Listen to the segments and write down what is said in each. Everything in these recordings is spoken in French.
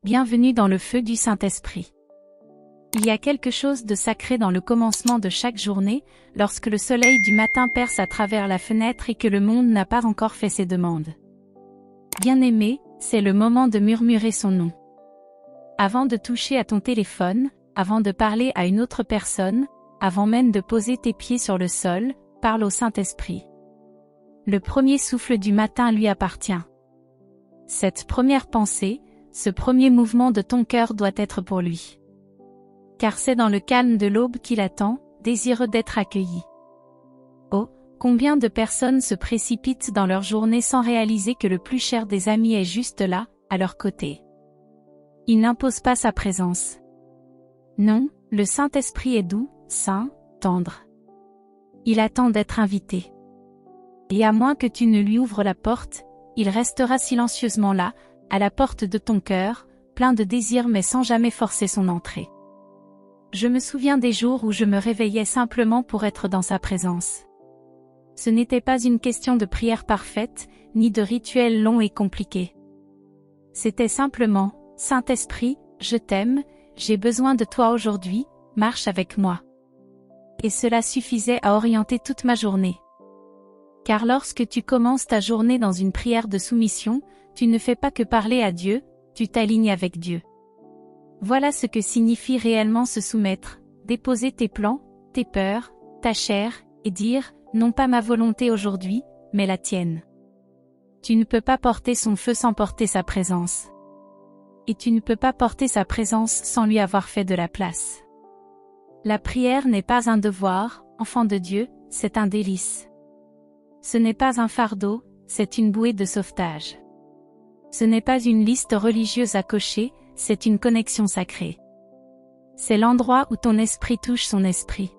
Bienvenue dans le feu du Saint-Esprit. Il y a quelque chose de sacré dans le commencement de chaque journée, lorsque le soleil du matin perce à travers la fenêtre et que le monde n'a pas encore fait ses demandes. Bien-aimé, c'est le moment de murmurer son nom. Avant de toucher à ton téléphone, avant de parler à une autre personne, avant même de poser tes pieds sur le sol, parle au Saint-Esprit. Le premier souffle du matin lui appartient. Cette première pensée, ce premier mouvement de ton cœur doit être pour lui. Car c'est dans le calme de l'aube qu'il attend, désireux d'être accueilli. Oh, combien de personnes se précipitent dans leur journée sans réaliser que le plus cher des amis est juste là, à leur côté. Il n'impose pas sa présence. Non, le Saint-Esprit est doux, saint, tendre. Il attend d'être invité. Et à moins que tu ne lui ouvres la porte, il restera silencieusement là, à la porte de ton cœur, plein de désir mais sans jamais forcer son entrée. Je me souviens des jours où je me réveillais simplement pour être dans sa présence. Ce n'était pas une question de prière parfaite, ni de rituel long et compliqué. C'était simplement, Saint-Esprit, je t'aime, j'ai besoin de toi aujourd'hui, marche avec moi. Et cela suffisait à orienter toute ma journée. Car lorsque tu commences ta journée dans une prière de soumission, tu ne fais pas que parler à Dieu, tu t'alignes avec Dieu. Voilà ce que signifie réellement se soumettre, déposer tes plans, tes peurs, ta chair, et dire, non pas ma volonté aujourd'hui, mais la tienne. Tu ne peux pas porter son feu sans porter sa présence. Et tu ne peux pas porter sa présence sans lui avoir fait de la place. La prière n'est pas un devoir, enfant de Dieu, c'est un délice. Ce n'est pas un fardeau, c'est une bouée de sauvetage. Ce n'est pas une liste religieuse à cocher, c'est une connexion sacrée. C'est l'endroit où ton esprit touche son esprit.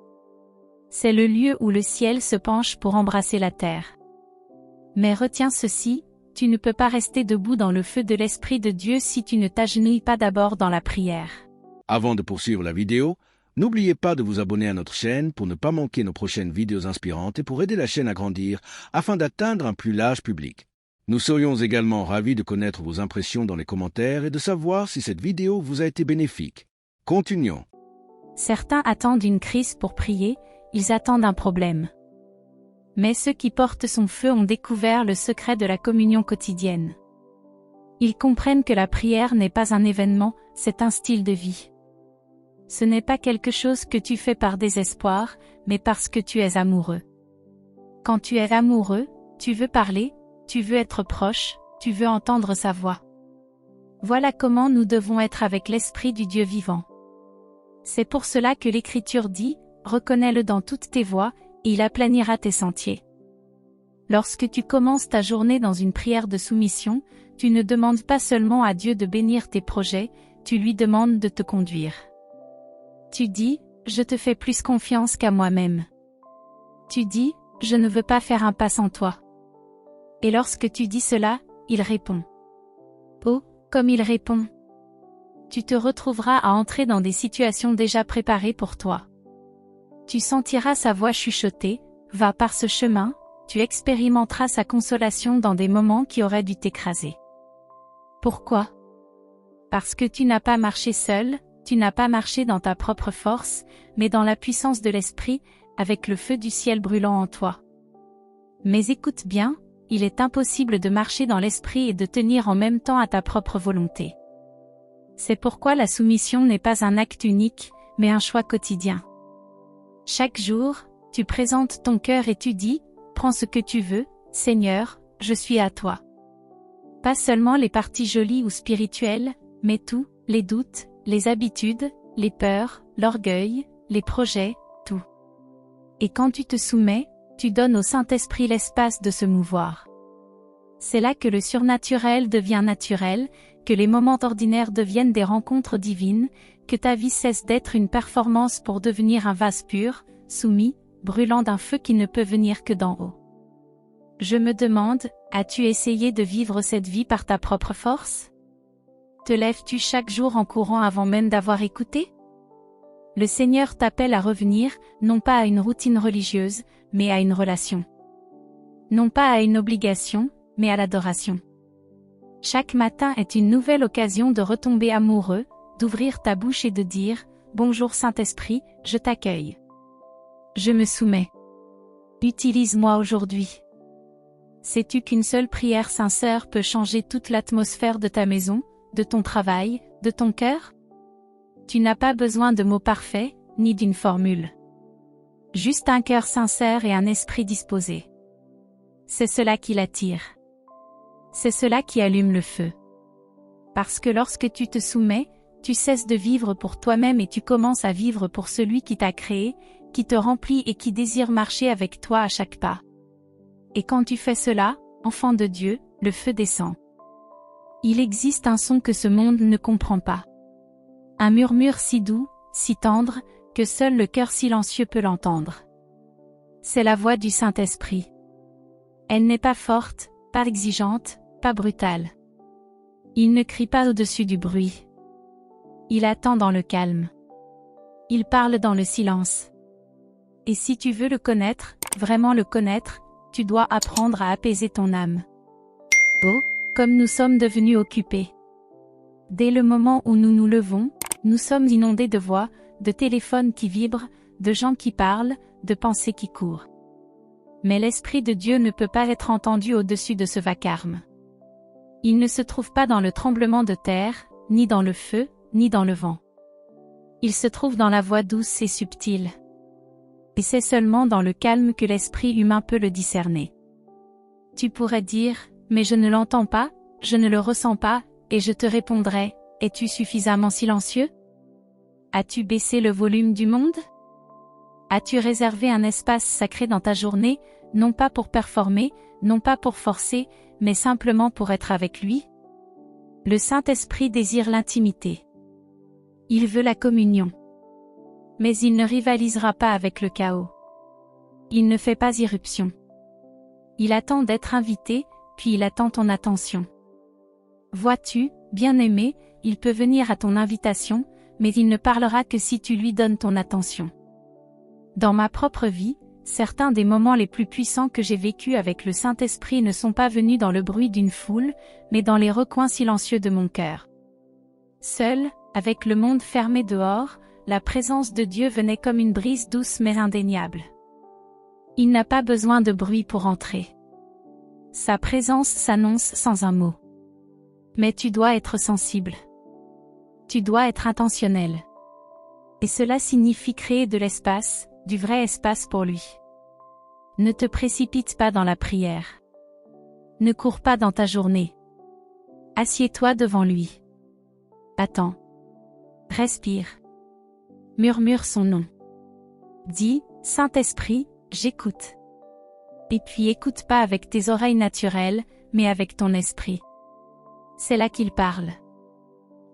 C'est le lieu où le ciel se penche pour embrasser la terre. Mais retiens ceci, tu ne peux pas rester debout dans le feu de l'Esprit de Dieu si tu ne t'agenouilles pas d'abord dans la prière. Avant de poursuivre la vidéo, n'oubliez pas de vous abonner à notre chaîne pour ne pas manquer nos prochaines vidéos inspirantes et pour aider la chaîne à grandir afin d'atteindre un plus large public. Nous serions également ravis de connaître vos impressions dans les commentaires et de savoir si cette vidéo vous a été bénéfique. Continuons. Certains attendent une crise pour prier, ils attendent un problème. Mais ceux qui portent son feu ont découvert le secret de la communion quotidienne. Ils comprennent que la prière n'est pas un événement, c'est un style de vie. Ce n'est pas quelque chose que tu fais par désespoir, mais parce que tu es amoureux. Quand tu es amoureux, tu veux parler, tu veux être proche, tu veux entendre sa voix. Voilà comment nous devons être avec l'Esprit du Dieu vivant. C'est pour cela que l'Écriture dit, reconnais-le dans toutes tes voies, et il aplanira tes sentiers. Lorsque tu commences ta journée dans une prière de soumission, tu ne demandes pas seulement à Dieu de bénir tes projets, tu lui demandes de te conduire. Tu dis, je te fais plus confiance qu'à moi-même. Tu dis, je ne veux pas faire un pas sans toi. Et lorsque tu dis cela, il répond. Oh, comme il répond. Tu te retrouveras à entrer dans des situations déjà préparées pour toi. Tu sentiras sa voix chuchoter, va par ce chemin, tu expérimenteras sa consolation dans des moments qui auraient dû t'écraser. Pourquoi? Parce que tu n'as pas marché seul, tu n'as pas marché dans ta propre force, mais dans la puissance de l'Esprit, avec le feu du ciel brûlant en toi. Mais écoute bien, il est impossible de marcher dans l'Esprit et de tenir en même temps à ta propre volonté. C'est pourquoi la soumission n'est pas un acte unique, mais un choix quotidien. Chaque jour, tu présentes ton cœur et tu dis, prends ce que tu veux, Seigneur, je suis à toi. Pas seulement les parties jolies ou spirituelles, mais tout, les doutes, les habitudes, les peurs, l'orgueil, les projets, tout. Et quand tu te soumets, tu donnes au Saint-Esprit l'espace de se mouvoir. C'est là que le surnaturel devient naturel, que les moments ordinaires deviennent des rencontres divines, que ta vie cesse d'être une performance pour devenir un vase pur, soumis, brûlant d'un feu qui ne peut venir que d'en haut. Je me demande, as-tu essayé de vivre cette vie par ta propre force? Te lèves-tu chaque jour en courant avant même d'avoir écouté? Le Seigneur t'appelle à revenir, non pas à une routine religieuse, mais à une relation. Non pas à une obligation, mais à l'adoration. Chaque matin est une nouvelle occasion de retomber amoureux, d'ouvrir ta bouche et de dire « Bonjour Saint-Esprit, je t'accueille. Je me soumets. Utilise-moi aujourd'hui. » Sais-tu qu'une seule prière sincère peut changer toute l'atmosphère de ta maison, de ton travail, de ton cœur? Tu n'as pas besoin de mots parfaits, ni d'une formule. Juste un cœur sincère et un esprit disposé. C'est cela qui l'attire. C'est cela qui allume le feu. Parce que lorsque tu te soumets, tu cesses de vivre pour toi-même et tu commences à vivre pour celui qui t'a créé, qui te remplit et qui désire marcher avec toi à chaque pas. Et quand tu fais cela, enfant de Dieu, le feu descend. Il existe un son que ce monde ne comprend pas. Un murmure si doux, si tendre, que seul le cœur silencieux peut l'entendre. C'est la voix du Saint-Esprit. Elle n'est pas forte, pas exigeante, pas brutale. Il ne crie pas au-dessus du bruit. Il attend dans le calme. Il parle dans le silence. Et si tu veux le connaître, vraiment le connaître, tu dois apprendre à apaiser ton âme. Oh, comme nous sommes devenus occupés. Dès le moment où nous nous levons, nous sommes inondés de voix, de téléphones qui vibrent, de gens qui parlent, de pensées qui courent. Mais l'Esprit de Dieu ne peut pas être entendu au-dessus de ce vacarme. Il ne se trouve pas dans le tremblement de terre, ni dans le feu, ni dans le vent. Il se trouve dans la voix douce et subtile. Et c'est seulement dans le calme que l'esprit humain peut le discerner. Tu pourrais dire, mais je ne l'entends pas, je ne le ressens pas, et je te répondrai, es-tu suffisamment silencieux? As-tu baissé le volume du monde? As-tu réservé un espace sacré dans ta journée, non pas pour performer, non pas pour forcer, mais simplement pour être avec lui? Le Saint-Esprit désire l'intimité. Il veut la communion. Mais il ne rivalisera pas avec le chaos. Il ne fait pas irruption. Il attend d'être invité, puis il attend ton attention. Vois-tu, bien-aimé, il peut venir à ton invitation, mais il ne parlera que si tu lui donnes ton attention. Dans ma propre vie, certains des moments les plus puissants que j'ai vécus avec le Saint-Esprit ne sont pas venus dans le bruit d'une foule, mais dans les recoins silencieux de mon cœur. Seul, avec le monde fermé dehors, la présence de Dieu venait comme une brise douce mais indéniable. Il n'a pas besoin de bruit pour entrer. Sa présence s'annonce sans un mot. Mais tu dois être sensible. Tu dois être intentionnel. Et cela signifie créer de l'espace, du vrai espace pour lui. Ne te précipite pas dans la prière. Ne cours pas dans ta journée. Assieds-toi devant lui. Attends. Respire. Murmure son nom. Dis, Saint-Esprit, j'écoute. Et puis écoute pas avec tes oreilles naturelles, mais avec ton esprit. C'est là qu'il parle.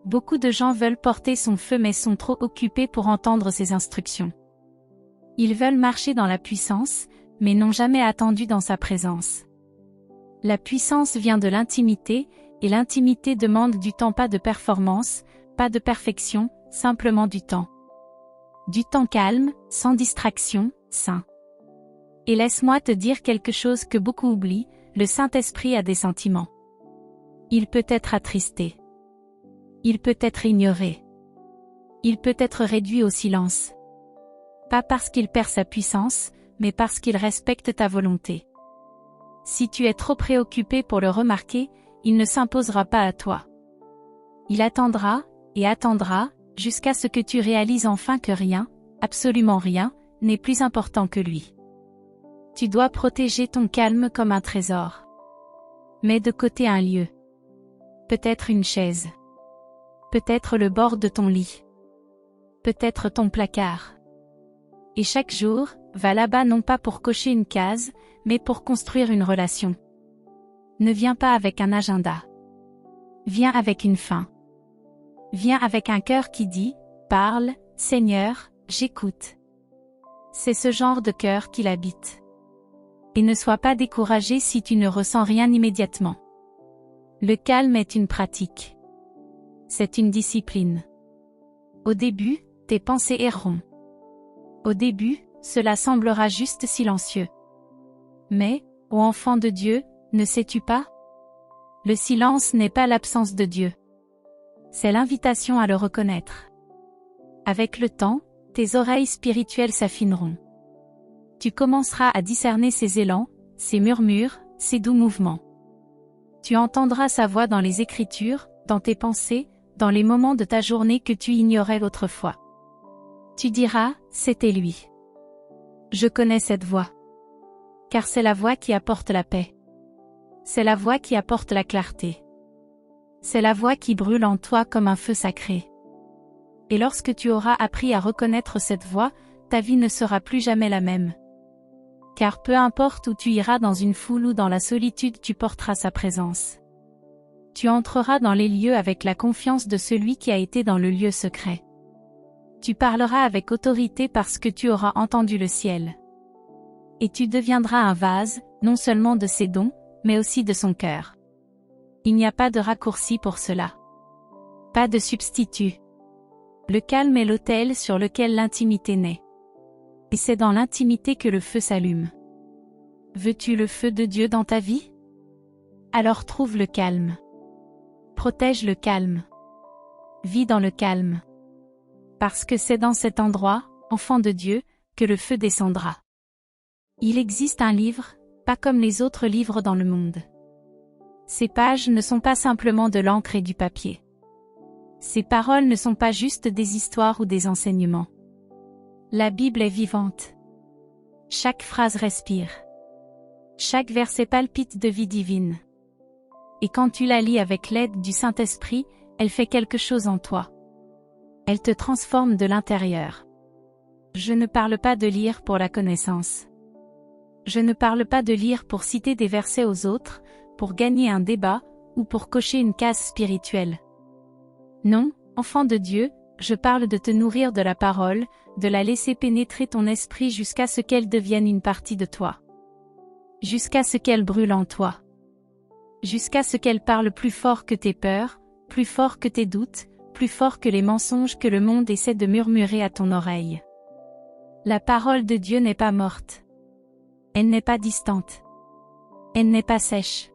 Beaucoup de gens veulent porter son feu mais sont trop occupés pour entendre ses instructions. Ils veulent marcher dans la puissance, mais n'ont jamais attendu dans sa présence. La puissance vient de l'intimité, et l'intimité demande du temps, pas de performance, pas de perfection, simplement du temps. Du temps calme, sans distraction, sain. Et laisse-moi te dire quelque chose que beaucoup oublient, le Saint-Esprit a des sentiments. Il peut être attristé. Il peut être ignoré. Il peut être réduit au silence. Pas parce qu'il perd sa puissance, mais parce qu'il respecte ta volonté. Si tu es trop préoccupé pour le remarquer, il ne s'imposera pas à toi. Il attendra, et attendra, jusqu'à ce que tu réalises enfin que rien, absolument rien, n'est plus important que lui. Tu dois protéger ton calme comme un trésor. Mets de côté un lieu. Peut-être une chaise. Peut-être le bord de ton lit. Peut-être ton placard. Et chaque jour, va là-bas non pas pour cocher une case, mais pour construire une relation. Ne viens pas avec un agenda. Viens avec une faim. Viens avec un cœur qui dit, parle, Seigneur, j'écoute. C'est ce genre de cœur qu'il habite. Et ne sois pas découragé si tu ne ressens rien immédiatement. Le calme est une pratique. C'est une discipline. Au début, tes pensées erreront. Au début, cela semblera juste silencieux. Mais, ô enfant de Dieu, ne sais-tu pas? Le silence n'est pas l'absence de Dieu. C'est l'invitation à le reconnaître. Avec le temps, tes oreilles spirituelles s'affineront. Tu commenceras à discerner ses élans, ses murmures, ses doux mouvements. Tu entendras sa voix dans les Écritures, dans tes pensées, dans les moments de ta journée que tu ignorais autrefois. Tu diras, c'était lui. Je connais cette voix. Car c'est la voix qui apporte la paix. C'est la voix qui apporte la clarté. C'est la voix qui brûle en toi comme un feu sacré. Et lorsque tu auras appris à reconnaître cette voix, ta vie ne sera plus jamais la même. Car peu importe où tu iras dans une foule ou dans la solitude, tu porteras sa présence. Tu entreras dans les lieux avec la confiance de celui qui a été dans le lieu secret. Tu parleras avec autorité parce que tu auras entendu le ciel. Et tu deviendras un vase, non seulement de ses dons, mais aussi de son cœur. Il n'y a pas de raccourci pour cela. Pas de substitut. Le calme est l'autel sur lequel l'intimité naît. Et c'est dans l'intimité que le feu s'allume. Veux-tu le feu de Dieu dans ta vie? Alors trouve le calme. Protège le calme. Vis dans le calme. Parce que c'est dans cet endroit, enfant de Dieu, que le feu descendra. Il existe un livre, pas comme les autres livres dans le monde. Ces pages ne sont pas simplement de l'encre et du papier. Ces paroles ne sont pas juste des histoires ou des enseignements. La Bible est vivante. Chaque phrase respire. Chaque verset palpite de vie divine. Et quand tu la lis avec l'aide du Saint-Esprit, elle fait quelque chose en toi. Elle te transforme de l'intérieur. Je ne parle pas de lire pour la connaissance. Je ne parle pas de lire pour citer des versets aux autres, pour gagner un débat, ou pour cocher une case spirituelle. Non, enfant de Dieu, je parle de te nourrir de la parole, de la laisser pénétrer ton esprit jusqu'à ce qu'elle devienne une partie de toi. Jusqu'à ce qu'elle brûle en toi. Jusqu'à ce qu'elle parle plus fort que tes peurs, plus fort que tes doutes, plus fort que les mensonges que le monde essaie de murmurer à ton oreille. La parole de Dieu n'est pas morte. Elle n'est pas distante. Elle n'est pas sèche.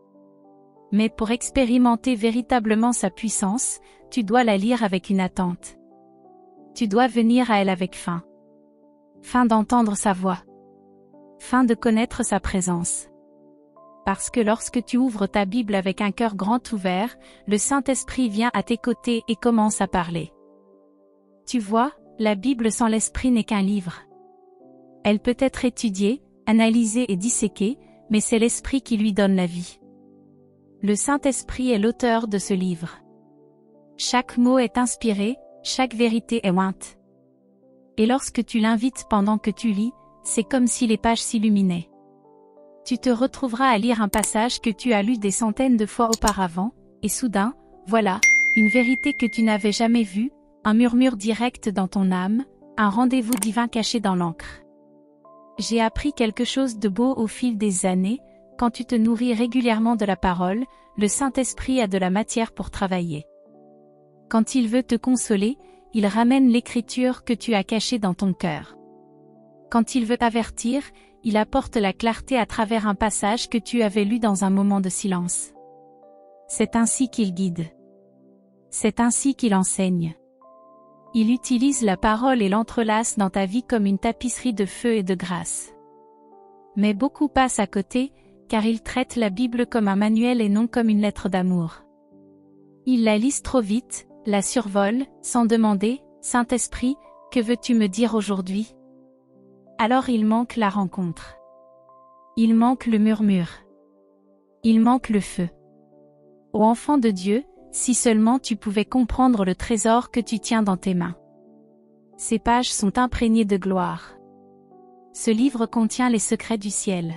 Mais pour expérimenter véritablement sa puissance, tu dois la lire avec une attente. Tu dois venir à elle avec faim. Faim d'entendre sa voix. Faim de connaître sa présence. Parce que lorsque tu ouvres ta Bible avec un cœur grand ouvert, le Saint-Esprit vient à tes côtés et commence à parler. Tu vois, la Bible sans l'Esprit n'est qu'un livre. Elle peut être étudiée, analysée et disséquée, mais c'est l'Esprit qui lui donne la vie. Le Saint-Esprit est l'auteur de ce livre. Chaque mot est inspiré, chaque vérité est ointe. Et lorsque tu l'invites pendant que tu lis, c'est comme si les pages s'illuminaient. Tu te retrouveras à lire un passage que tu as lu des centaines de fois auparavant, et soudain, voilà, une vérité que tu n'avais jamais vue, un murmure direct dans ton âme, un rendez-vous divin caché dans l'encre. J'ai appris quelque chose de beau au fil des années, quand tu te nourris régulièrement de la parole, le Saint-Esprit a de la matière pour travailler. Quand il veut te consoler, il ramène l'écriture que tu as cachée dans ton cœur. Quand il veut t'avertir, il apporte la clarté à travers un passage que tu avais lu dans un moment de silence. C'est ainsi qu'il guide. C'est ainsi qu'il enseigne. Il utilise la parole et l'entrelace dans ta vie comme une tapisserie de feu et de grâce. Mais beaucoup passent à côté, car ils traitent la Bible comme un manuel et non comme une lettre d'amour. Ils la lisent trop vite, la survolent, sans demander, « Saint-Esprit, que veux-tu me dire aujourd'hui ?» Alors il manque la rencontre. Il manque le murmure. Il manque le feu. Ô enfant de Dieu, si seulement tu pouvais comprendre le trésor que tu tiens dans tes mains. Ces pages sont imprégnées de gloire. Ce livre contient les secrets du ciel.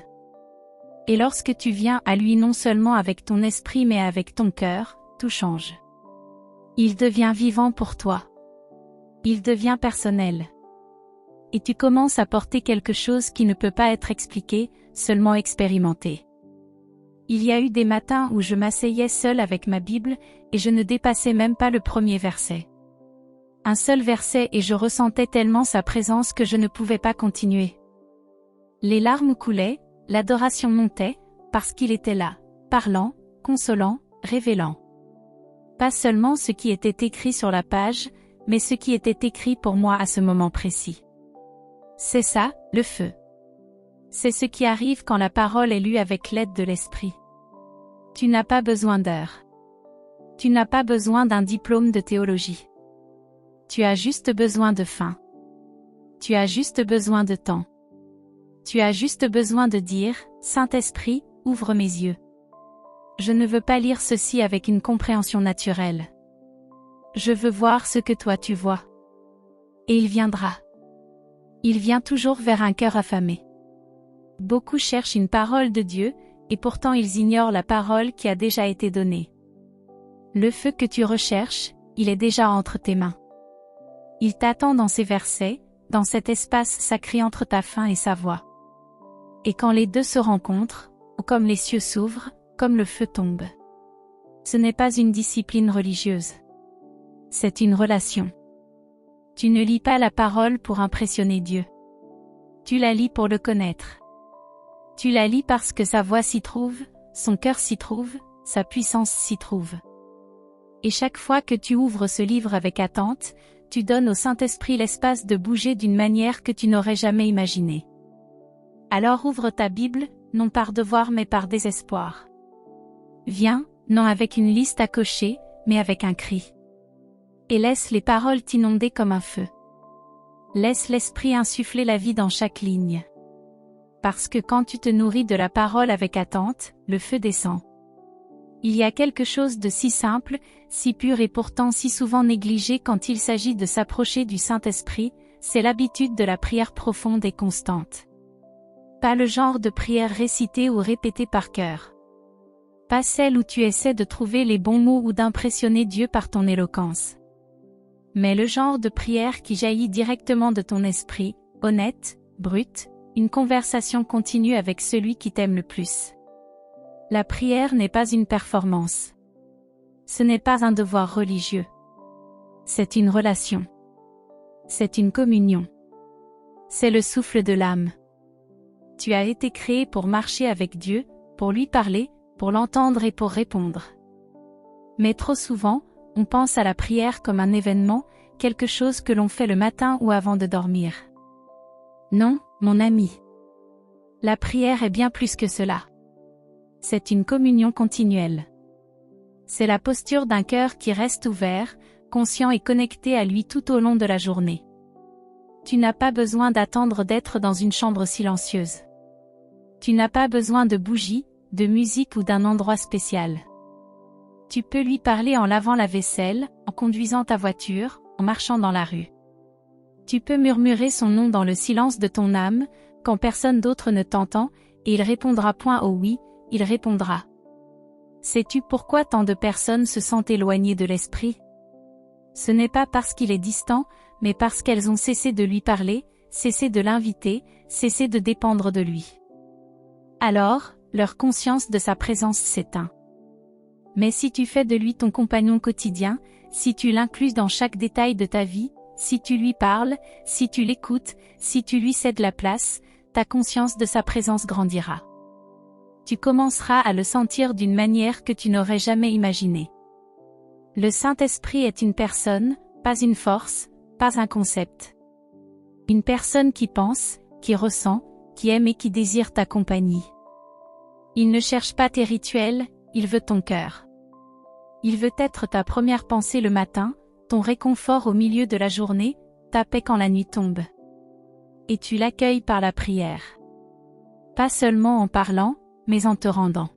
Et lorsque tu viens à lui non seulement avec ton esprit mais avec ton cœur, tout change. Il devient vivant pour toi. Il devient personnel. Et tu commences à porter quelque chose qui ne peut pas être expliqué, seulement expérimenté. Il y a eu des matins où je m'asseyais seul avec ma Bible, et je ne dépassais même pas le premier verset. Un seul verset et je ressentais tellement sa présence que je ne pouvais pas continuer. Les larmes coulaient, l'adoration montait, parce qu'il était là, parlant, consolant, révélant. Pas seulement ce qui était écrit sur la page, mais ce qui était écrit pour moi à ce moment précis. C'est ça, le feu. C'est ce qui arrive quand la parole est lue avec l'aide de l'Esprit. Tu n'as pas besoin d'heures. Tu n'as pas besoin d'un diplôme de théologie. Tu as juste besoin de faim. Tu as juste besoin de temps. Tu as juste besoin de dire, Saint-Esprit, ouvre mes yeux. Je ne veux pas lire ceci avec une compréhension naturelle. Je veux voir ce que toi tu vois. Et il viendra. Il vient toujours vers un cœur affamé. Beaucoup cherchent une parole de Dieu, et pourtant ils ignorent la parole qui a déjà été donnée. Le feu que tu recherches, il est déjà entre tes mains. Il t'attend dans ces versets, dans cet espace sacré entre ta faim et sa voix. Et quand les deux se rencontrent, ou comme les cieux s'ouvrent, comme le feu tombe. Ce n'est pas une discipline religieuse. C'est une relation. Tu ne lis pas la parole pour impressionner Dieu. Tu la lis pour le connaître. Tu la lis parce que sa voix s'y trouve, son cœur s'y trouve, sa puissance s'y trouve. Et chaque fois que tu ouvres ce livre avec attente, tu donnes au Saint-Esprit l'espace de bouger d'une manière que tu n'aurais jamais imaginée. Alors ouvre ta Bible, non par devoir mais par désespoir. Viens, non avec une liste à cocher, mais avec un cri. Et laisse les paroles t'inonder comme un feu. Laisse l'Esprit insuffler la vie dans chaque ligne. Parce que quand tu te nourris de la parole avec attente, le feu descend. Il y a quelque chose de si simple, si pur et pourtant si souvent négligé quand il s'agit de s'approcher du Saint-Esprit, c'est l'habitude de la prière profonde et constante. Pas le genre de prière récitée ou répétée par cœur. Pas celle où tu essaies de trouver les bons mots ou d'impressionner Dieu par ton éloquence. Mais le genre de prière qui jaillit directement de ton esprit, honnête, brute, une conversation continue avec celui qui t'aime le plus. La prière n'est pas une performance. Ce n'est pas un devoir religieux. C'est une relation. C'est une communion. C'est le souffle de l'âme. Tu as été créé pour marcher avec Dieu, pour lui parler, pour l'entendre et pour répondre. Mais trop souvent, on pense à la prière comme un événement, quelque chose que l'on fait le matin ou avant de dormir. Non, mon ami. La prière est bien plus que cela. C'est une communion continuelle. C'est la posture d'un cœur qui reste ouvert, conscient et connecté à lui tout au long de la journée. Tu n'as pas besoin d'attendre d'être dans une chambre silencieuse. Tu n'as pas besoin de bougies, de musique ou d'un endroit spécial. Tu peux lui parler en lavant la vaisselle, en conduisant ta voiture, en marchant dans la rue. Tu peux murmurer son nom dans le silence de ton âme, quand personne d'autre ne t'entend, et il répondra point au oui, il répondra. Sais-tu pourquoi tant de personnes se sentent éloignées de l'Esprit? Ce n'est pas parce qu'il est distant, mais parce qu'elles ont cessé de lui parler, cessé de l'inviter, cessé de dépendre de lui. Alors, leur conscience de sa présence s'éteint. Mais si tu fais de lui ton compagnon quotidien, si tu l'inclus dans chaque détail de ta vie, si tu lui parles, si tu l'écoutes, si tu lui cèdes la place, ta conscience de sa présence grandira. Tu commenceras à le sentir d'une manière que tu n'aurais jamais imaginée. Le Saint-Esprit est une personne, pas une force, pas un concept. Une personne qui pense, qui ressent, qui aime et qui désire ta compagnie. Il ne cherche pas tes rituels, il veut ton cœur. Il veut être ta première pensée le matin, ton réconfort au milieu de la journée, ta paix quand la nuit tombe. Et tu l'accueilles par la prière. Pas seulement en parlant, mais en te rendant.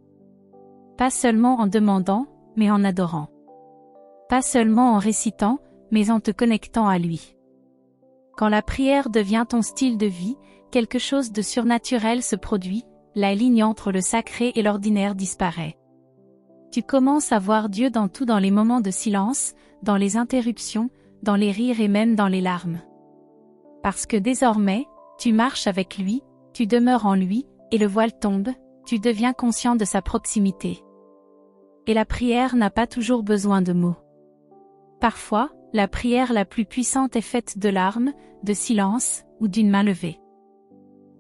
Pas seulement en demandant, mais en adorant. Pas seulement en récitant, mais en te connectant à lui. Quand la prière devient ton style de vie, quelque chose de surnaturel se produit, la ligne entre le sacré et l'ordinaire disparaît. Tu commences à voir Dieu dans tout, dans les moments de silence, dans les interruptions, dans les rires et même dans les larmes. Parce que désormais, tu marches avec lui, tu demeures en lui, et le voile tombe, tu deviens conscient de sa proximité. Et la prière n'a pas toujours besoin de mots. Parfois, la prière la plus puissante est faite de larmes, de silence, ou d'une main levée.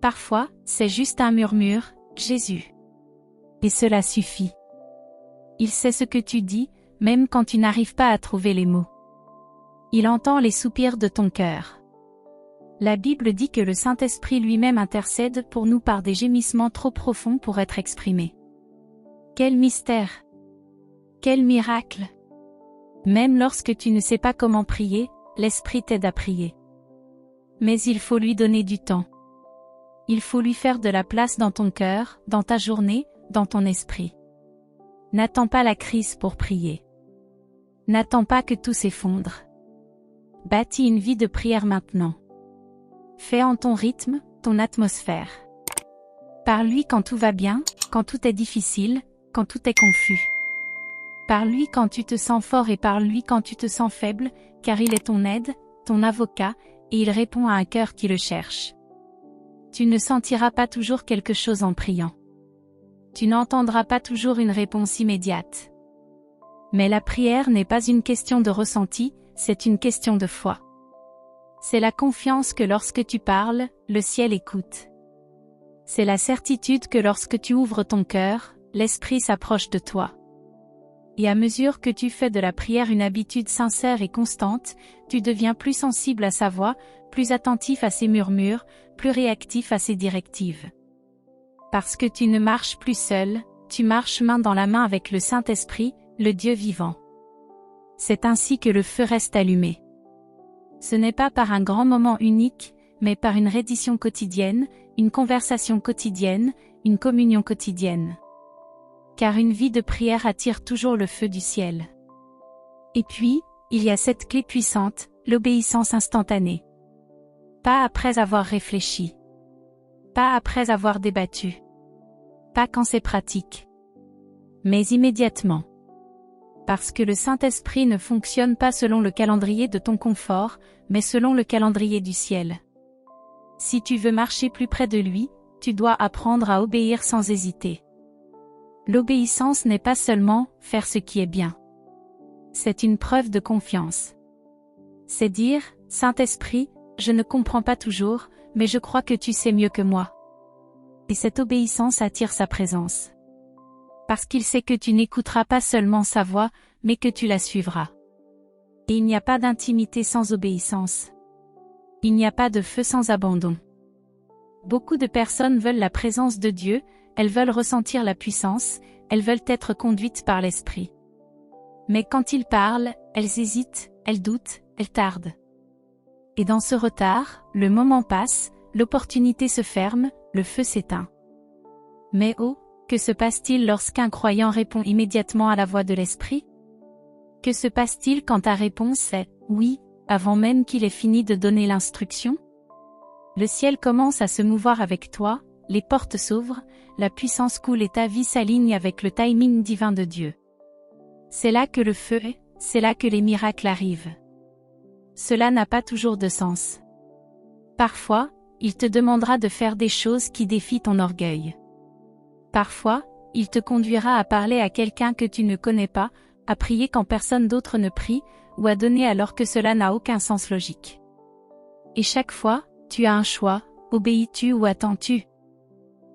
Parfois, c'est juste un murmure, Jésus. Et cela suffit. Il sait ce que tu dis, même quand tu n'arrives pas à trouver les mots. Il entend les soupirs de ton cœur. La Bible dit que le Saint-Esprit lui-même intercède pour nous par des gémissements trop profonds pour être exprimés. Quel mystère! Quel miracle! Même lorsque tu ne sais pas comment prier, l'Esprit t'aide à prier. Mais il faut lui donner du temps. Il faut lui faire de la place dans ton cœur, dans ta journée, dans ton esprit. N'attends pas la crise pour prier. N'attends pas que tout s'effondre. Bâtis une vie de prière maintenant. Fais en ton rythme, ton atmosphère. Parle-lui quand tout va bien, quand tout est difficile, quand tout est confus. Parle-lui quand tu te sens fort et parle-lui quand tu te sens faible, car il est ton aide, ton avocat, et il répond à un cœur qui le cherche. Tu ne sentiras pas toujours quelque chose en priant. Tu n'entendras pas toujours une réponse immédiate. Mais la prière n'est pas une question de ressenti, c'est une question de foi. C'est la confiance que lorsque tu parles, le ciel écoute. C'est la certitude que lorsque tu ouvres ton cœur, l'Esprit s'approche de toi. Et à mesure que tu fais de la prière une habitude sincère et constante, tu deviens plus sensible à sa voix, plus attentif à ses murmures, plus réactif à ses directives. Parce que tu ne marches plus seul, tu marches main dans la main avec le Saint-Esprit, le Dieu vivant. C'est ainsi que le feu reste allumé. Ce n'est pas par un grand moment unique, mais par une reddition quotidienne, une conversation quotidienne, une communion quotidienne. Car une vie de prière attire toujours le feu du ciel. Et puis, il y a cette clé puissante, l'obéissance instantanée. Pas après avoir réfléchi. Pas après avoir débattu. Pas quand c'est pratique. Mais immédiatement. Parce que le Saint-Esprit ne fonctionne pas selon le calendrier de ton confort, mais selon le calendrier du ciel. Si tu veux marcher plus près de lui, tu dois apprendre à obéir sans hésiter. L'obéissance n'est pas seulement faire ce qui est bien. C'est une preuve de confiance. C'est dire, Saint-Esprit, je ne comprends pas toujours, mais je crois que tu sais mieux que moi. Et cette obéissance attire sa présence. Parce qu'il sait que tu n'écouteras pas seulement sa voix, mais que tu la suivras. Et il n'y a pas d'intimité sans obéissance. Il n'y a pas de feu sans abandon. Beaucoup de personnes veulent la présence de Dieu, elles veulent ressentir la puissance, elles veulent être conduites par l'Esprit. Mais quand il parle, elles hésitent, elles doutent, elles tardent. Et dans ce retard, le moment passe, l'opportunité se ferme, le feu s'éteint. Mais oh, que se passe-t-il lorsqu'un croyant répond immédiatement à la voix de l'Esprit? Que se passe-t-il quand ta réponse est « oui » avant même qu'il ait fini de donner l'instruction? Le ciel commence à se mouvoir avec toi, les portes s'ouvrent, la puissance coule et ta vie s'aligne avec le timing divin de Dieu. C'est là que le feu est, c'est là que les miracles arrivent. Cela n'a pas toujours de sens. Parfois, il te demandera de faire des choses qui défient ton orgueil. Parfois, il te conduira à parler à quelqu'un que tu ne connais pas, à prier quand personne d'autre ne prie, ou à donner alors que cela n'a aucun sens logique. Et chaque fois, tu as un choix, obéis-tu ou attends-tu?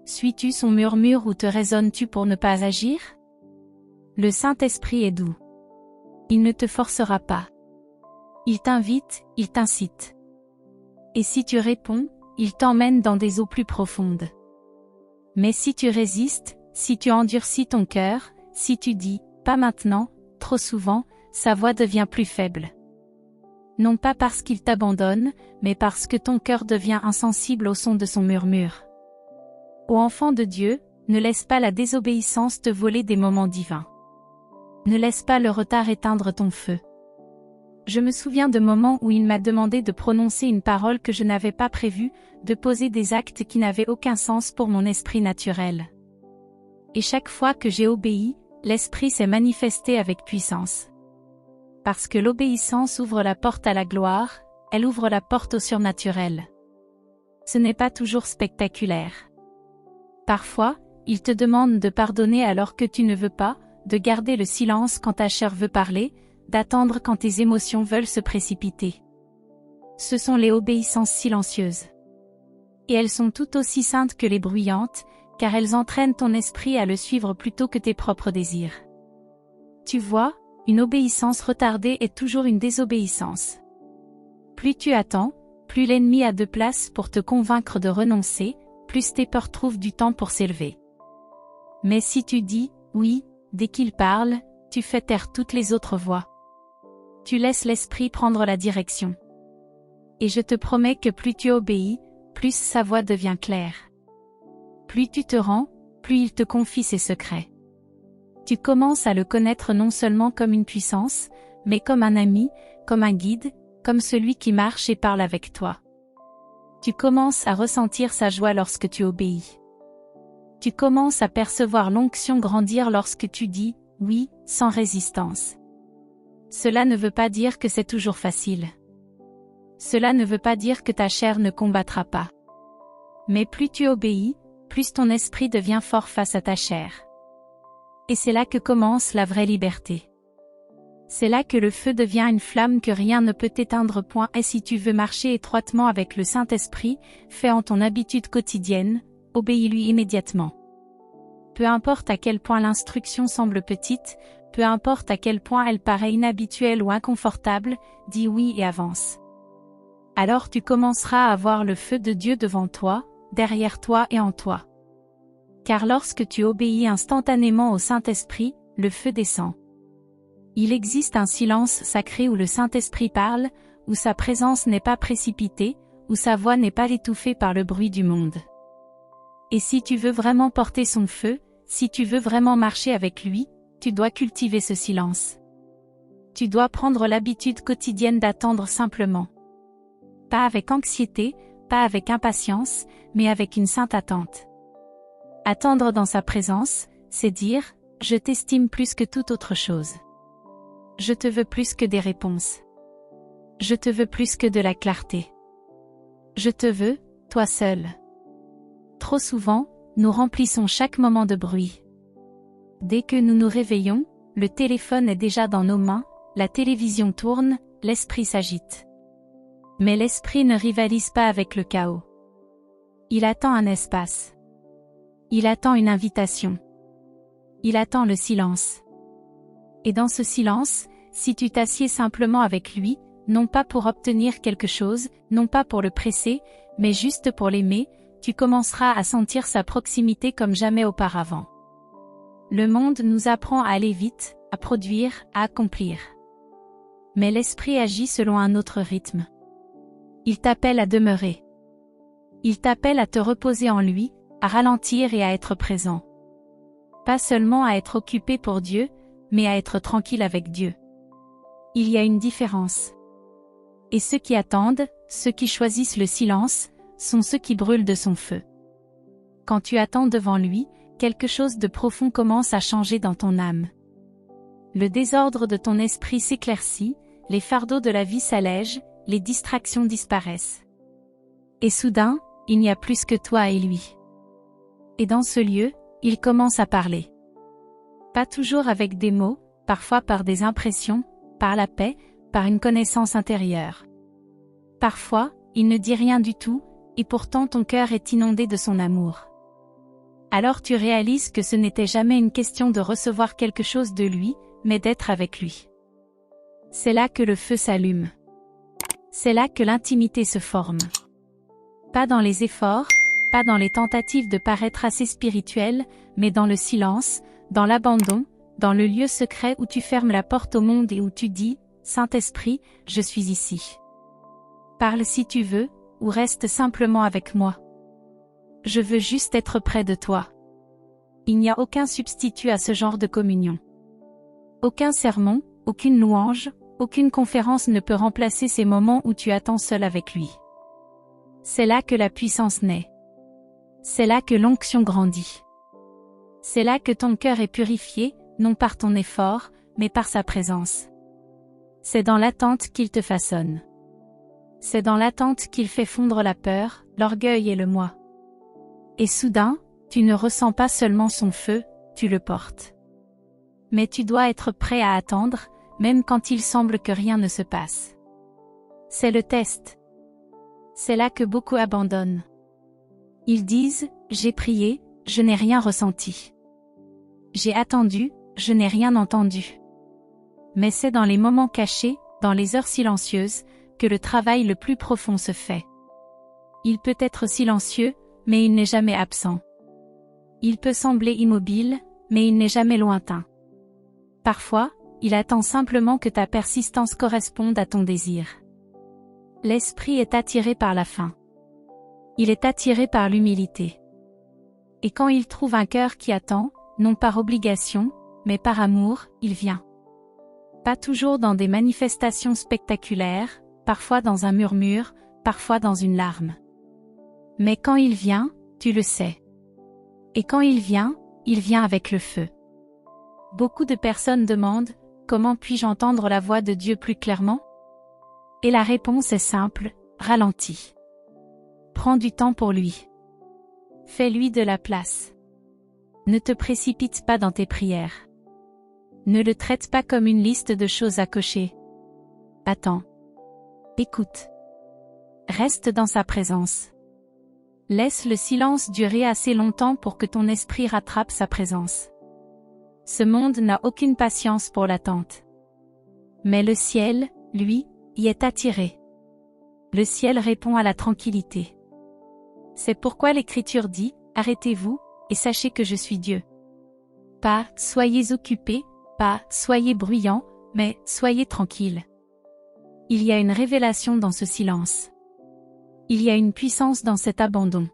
Suis-tu son murmure ou te raisonnes-tu pour ne pas agir? Le Saint-Esprit est doux. Il ne te forcera pas. Il t'invite, il t'incite. Et si tu réponds, il t'emmène dans des eaux plus profondes. Mais si tu résistes, si tu endurcis ton cœur, si tu dis « pas maintenant », trop souvent, sa voix devient plus faible. Non pas parce qu'il t'abandonne, mais parce que ton cœur devient insensible au son de son murmure. Ô enfant de Dieu, ne laisse pas la désobéissance te voler des moments divins. Ne laisse pas le retard éteindre ton feu. Je me souviens de moments où il m'a demandé de prononcer une parole que je n'avais pas prévue, de poser des actes qui n'avaient aucun sens pour mon esprit naturel. Et chaque fois que j'ai obéi, l'Esprit s'est manifesté avec puissance. Parce que l'obéissance ouvre la porte à la gloire, elle ouvre la porte au surnaturel. Ce n'est pas toujours spectaculaire. Parfois, il te demande de pardonner alors que tu ne veux pas, de garder le silence quand ta chair veut parler, d'attendre quand tes émotions veulent se précipiter. Ce sont les obéissances silencieuses. Et elles sont tout aussi saintes que les bruyantes, car elles entraînent ton esprit à le suivre plutôt que tes propres désirs. Tu vois, une obéissance retardée est toujours une désobéissance. Plus tu attends, plus l'ennemi a de place pour te convaincre de renoncer, plus tes peurs trouvent du temps pour s'élever. Mais si tu dis « oui », dès qu'il parle, tu fais taire toutes les autres voix. Tu laisses l'esprit prendre la direction. Et je te promets que plus tu obéis, plus sa voix devient claire. Plus tu te rends, plus il te confie ses secrets. Tu commences à le connaître non seulement comme une puissance, mais comme un ami, comme un guide, comme celui qui marche et parle avec toi. Tu commences à ressentir sa joie lorsque tu obéis. Tu commences à percevoir l'onction grandir lorsque tu dis « oui » sans résistance. Cela ne veut pas dire que c'est toujours facile. Cela ne veut pas dire que ta chair ne combattra pas. Mais plus tu obéis, plus ton esprit devient fort face à ta chair. Et c'est là que commence la vraie liberté. C'est là que le feu devient une flamme que rien ne peut éteindre. Et si tu veux marcher étroitement avec le Saint-Esprit, fais en ton habitude quotidienne, obéis-lui immédiatement. Peu importe à quel point l'instruction semble petite, peu importe à quel point elle paraît inhabituelle ou inconfortable, dis oui et avance. Alors tu commenceras à voir le feu de Dieu devant toi, derrière toi et en toi. Car lorsque tu obéis instantanément au Saint-Esprit, le feu descend. Il existe un silence sacré où le Saint-Esprit parle, où sa présence n'est pas précipitée, où sa voix n'est pas étouffée par le bruit du monde. Et si tu veux vraiment porter son feu, si tu veux vraiment marcher avec lui, tu dois cultiver ce silence. Tu dois prendre l'habitude quotidienne d'attendre simplement. Pas avec anxiété, pas avec impatience, mais avec une sainte attente. Attendre dans sa présence, c'est dire « Je t'estime plus que toute autre chose. Je te veux plus que des réponses. Je te veux plus que de la clarté. Je te veux, toi seul. » Trop souvent, nous remplissons chaque moment de bruit. Dès que nous nous réveillons, le téléphone est déjà dans nos mains, la télévision tourne, l'esprit s'agite. Mais l'esprit ne rivalise pas avec le chaos. Il attend un espace. Il attend une invitation. Il attend le silence. Et dans ce silence, si tu t'assieds simplement avec lui, non pas pour obtenir quelque chose, non pas pour le presser, mais juste pour l'aimer, tu commenceras à sentir sa proximité comme jamais auparavant. Le monde nous apprend à aller vite, à produire, à accomplir. Mais l'esprit agit selon un autre rythme. Il t'appelle à demeurer. Il t'appelle à te reposer en lui, à ralentir et à être présent. Pas seulement à être occupé pour Dieu, mais à être tranquille avec Dieu. Il y a une différence. Et ceux qui attendent, ceux qui choisissent le silence, sont ceux qui brûlent de son feu. Quand tu attends devant lui, quelque chose de profond commence à changer dans ton âme. Le désordre de ton esprit s'éclaircit, les fardeaux de la vie s'allègent, les distractions disparaissent. Et soudain, il n'y a plus que toi et lui. Et dans ce lieu, il commence à parler. Pas toujours avec des mots, parfois par des impressions, par la paix, par une connaissance intérieure. Parfois, il ne dit rien du tout, et pourtant ton cœur est inondé de son amour. Alors tu réalises que ce n'était jamais une question de recevoir quelque chose de lui, mais d'être avec lui. C'est là que le feu s'allume. C'est là que l'intimité se forme. Pas dans les efforts, pas dans les tentatives de paraître assez spirituel, mais dans le silence, dans l'abandon, dans le lieu secret où tu fermes la porte au monde et où tu dis « Saint-Esprit, je suis ici. Parle si tu veux, ou reste simplement avec moi. Je veux juste être près de toi. » Il n'y a aucun substitut à ce genre de communion. Aucun sermon, aucune louange, aucune conférence ne peut remplacer ces moments où tu attends seul avec lui. C'est là que la puissance naît. C'est là que l'onction grandit. C'est là que ton cœur est purifié, non par ton effort, mais par sa présence. C'est dans l'attente qu'il te façonne. C'est dans l'attente qu'il fait fondre la peur, l'orgueil et le moi. Et soudain, tu ne ressens pas seulement son feu, tu le portes. Mais tu dois être prêt à attendre, même quand il semble que rien ne se passe. C'est le test. C'est là que beaucoup abandonnent. Ils disent, j'ai prié, je n'ai rien ressenti. J'ai attendu, je n'ai rien entendu. Mais c'est dans les moments cachés, dans les heures silencieuses, que le travail le plus profond se fait. Il peut être silencieux, mais il n'est jamais absent. Il peut sembler immobile, mais il n'est jamais lointain. Parfois, il attend simplement que ta persistance corresponde à ton désir. L'esprit est attiré par la faim. Il est attiré par l'humilité. Et quand il trouve un cœur qui attend, non par obligation, mais par amour, il vient. Pas toujours dans des manifestations spectaculaires, parfois dans un murmure, parfois dans une larme. Mais quand il vient, tu le sais. Et quand il vient avec le feu. Beaucoup de personnes demandent, comment puis-je entendre la voix de Dieu plus clairement? Et la réponse est simple, ralentis. Prends du temps pour lui. Fais-lui de la place. Ne te précipite pas dans tes prières. Ne le traite pas comme une liste de choses à cocher. Attends. Écoute. Reste dans sa présence. Laisse le silence durer assez longtemps pour que ton esprit rattrape sa présence. Ce monde n'a aucune patience pour l'attente. Mais le ciel, lui, y est attiré. Le ciel répond à la tranquillité. C'est pourquoi l'Écriture dit, arrêtez-vous, et sachez que je suis Dieu. Pas, soyez occupés, pas, soyez bruyants, mais, soyez tranquilles. Il y a une révélation dans ce silence. Il y a une puissance dans cet abandon.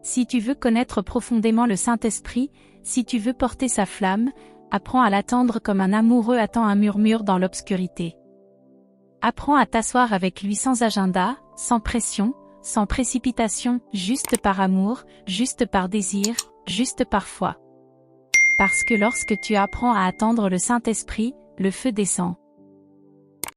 Si tu veux connaître profondément le Saint-Esprit, si tu veux porter sa flamme, apprends à l'attendre comme un amoureux attend un murmure dans l'obscurité. Apprends à t'asseoir avec lui sans agenda, sans pression, sans précipitation, juste par amour, juste par désir, juste par foi. Parce que lorsque tu apprends à attendre le Saint-Esprit, le feu descend.